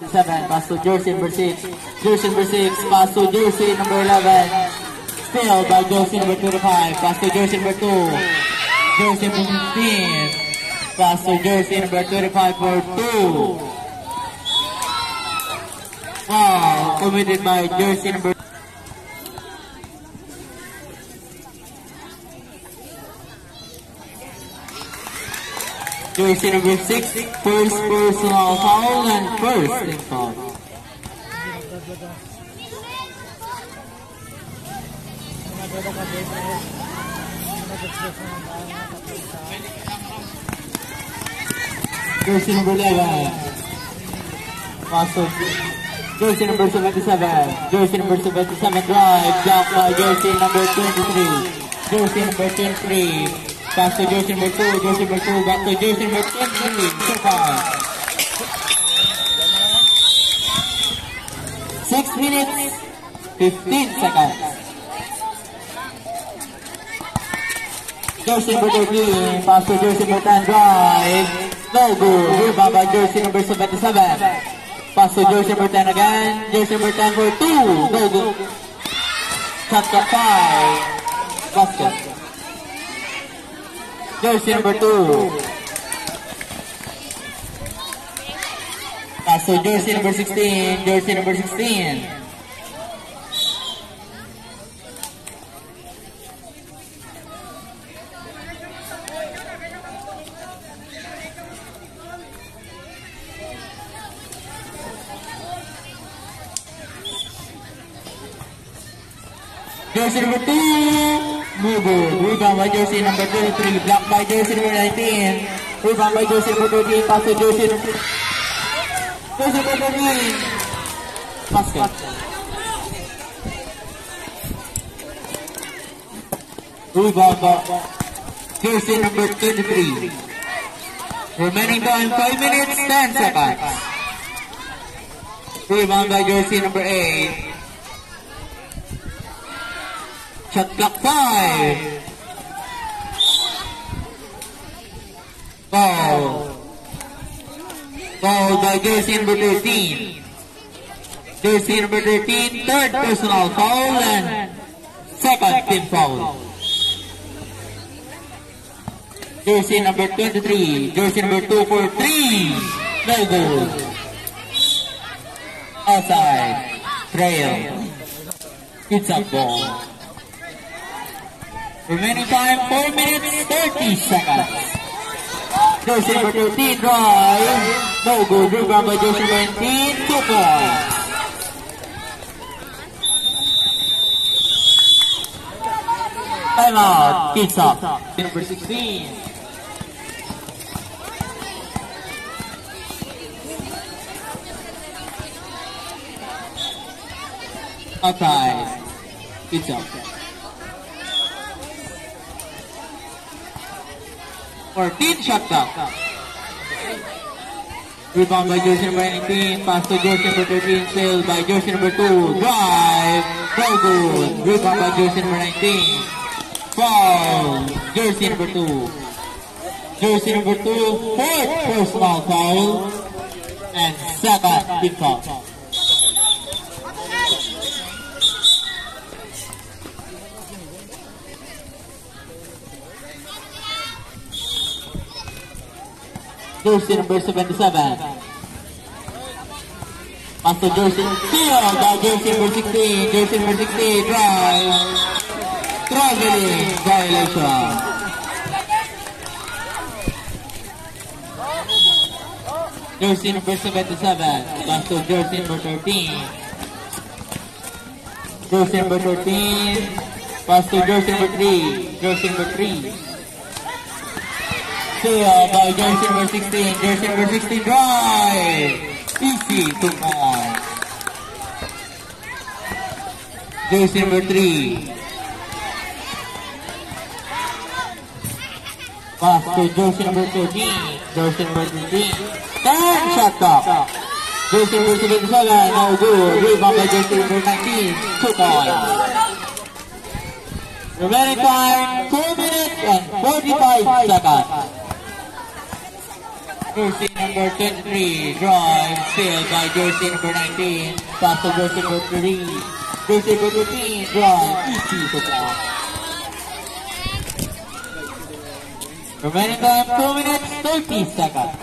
7, pass to jersey number 6. Jersey number 6, pass to jersey number 11. Still by jersey number 25, pass to jersey number 2. Jersey number 15, pass to jersey number 25 for 2. Wow, committed by jersey number. Jersey number 6, first personal foul and first team foul. Jersey number 11. Pasok. Jersey number 77. Jersey number 77 drive. Blocked by jersey number 23. Jersey number 23. Pass to jersey number 2. Jersey number 2. Back to jersey number 23. So far. 6 minutes, 15 seconds. Jersey number 13. Pass to jersey number 10 drive. No good. Rebound by jersey number 77. Pass to jersey number 10 again. Jersey number 10 for 2. No good. Shot clock 5. Basket. Jersey number 2. Pass to jersey number 16. Jersey number 16. Jersey number 2, no good. Rebound by jersey number 23, blocked by jersey number 19. Rebound by jersey number 13, pass to jersey number 13. Basket. Rebound by jersey number 23. Remaining time 5 minutes, 10 seconds. Rebound by jersey number 8. Shot clock 5. Foul. Foul by jersey number 13. Jersey number 13, third personal foul and second team foul. Jersey number 23. Jersey number 2 for 3. No goal. Outside. Trail. It's a ball. Remaining time 4 minutes 30 seconds. Jersey number 13 drive. No good. Rebound by jersey number 19. 2 points. Timeout. Kids up. Number 16. Outside. Kids up. 14 shot clock. Rebound by jersey number 19. Pass to jersey number 13. Still by jersey number 2. Drive. No good. Rebound by jersey number 19. Foul. Jersey number 2. Jersey number 2. Fourth personal foul. And second team foul. Jersey number 77. Pass to jersey steal by jersey number 16. Jersey number 16 drive. Traveling violation. Jersey number 77. Pass to jersey number 13. Jersey number 13. Pass to jersey number 3. Jersey number 3. By jersey number 16. Jersey number 16 drive. Easy 2 points. Jersey number 3. Pass to jersey number 13. Jersey number 13. 10 shot clock. Jersey number 77. No good. Rebound by jersey number 19. 2 points. Remaining time 2 minutes and 45 seconds. Jersey number 23, drive, steal by jersey number 19, pass to jersey number 3, jersey number 15, drive, easy to block. Remaining time 2 minutes 30 seconds.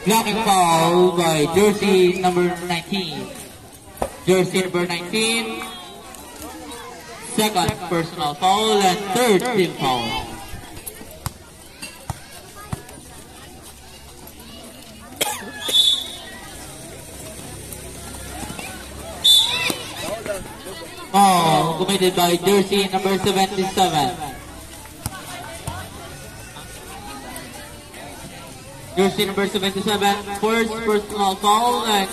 Blocking foul by jersey number 19. Jersey number 19, second personal foul and third team foul. Foul committed by jersey number 77. Jersey number 77, first personal foul and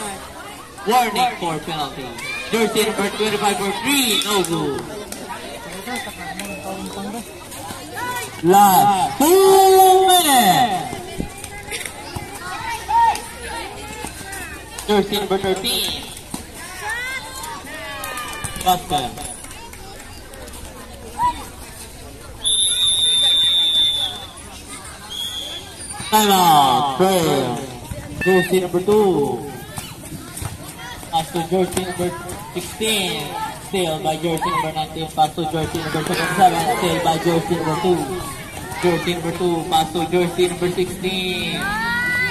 warning for penalty. Jersey number 25 for 3, no good. Last 2 minutes. Jersey number 13. Basket. Timeout. Prayer. Jersey number 2. Pass to jersey number 16. Steal by jersey number 19. Pass to jersey number 77. Steal by jersey number 2. Jersey number 2. Pass to jersey number 16.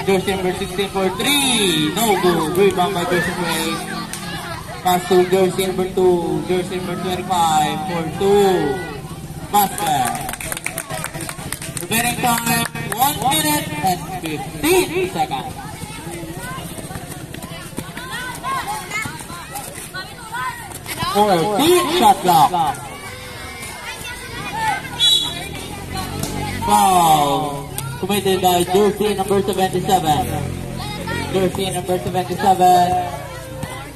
Jersey number 16 for 3. No good. Rebound by jersey number 8. Pass to jersey number 2. Jersey number 25 for 2. Basket. Remaining time 1 minute and 15 seconds. 14 shot clock. Foul committed by jersey number 77. Jersey number 77.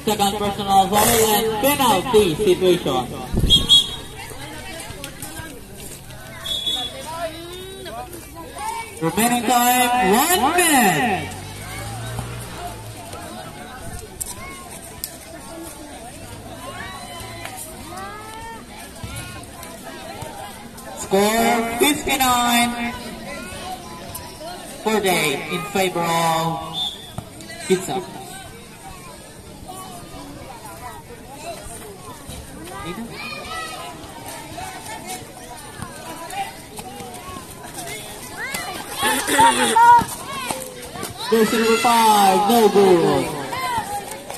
Second personal foul and penalty situation. Remaining time 1 minute. Score 59-48 in favor of Pizza. Jersey number 5, no good.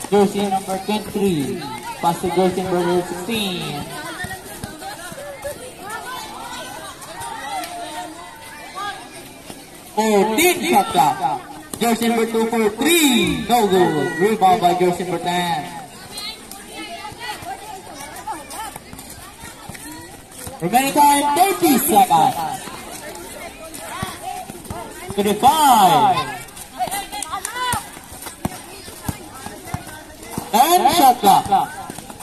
Jersey number 23, pass to jersey number 16. Shot clock. Jersey number 2 for 3, no good. Rebound by jersey number 10. Remaining time 30 seconds. 25. And shot clock.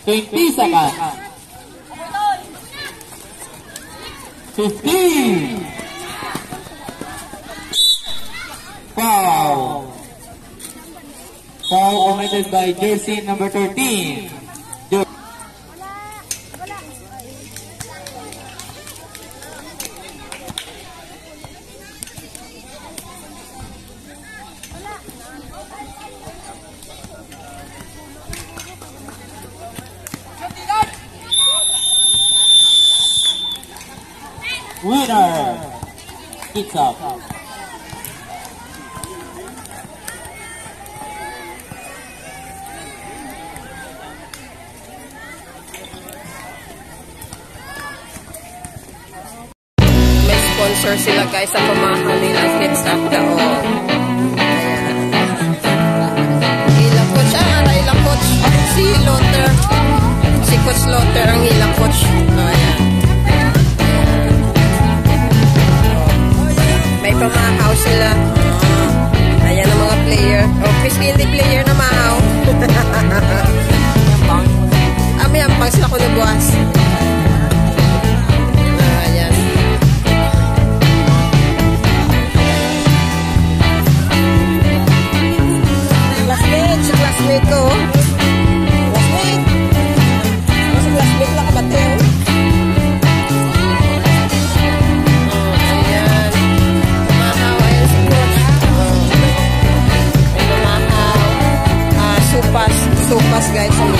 20 seconds. 15. Foul. Foul committed by jersey number 13. Winner. It's up. Sponsor sila guys sa pamahal nila Kids After All. Ilang coach, ilang coach. Si Lotter. Si Coach Lotter ang ilang coach. Ayan. May pamahaw sila. Ayan ang mga player. Obviously hindi player na mahaw. May ampang sila ko nabuwas. guys ang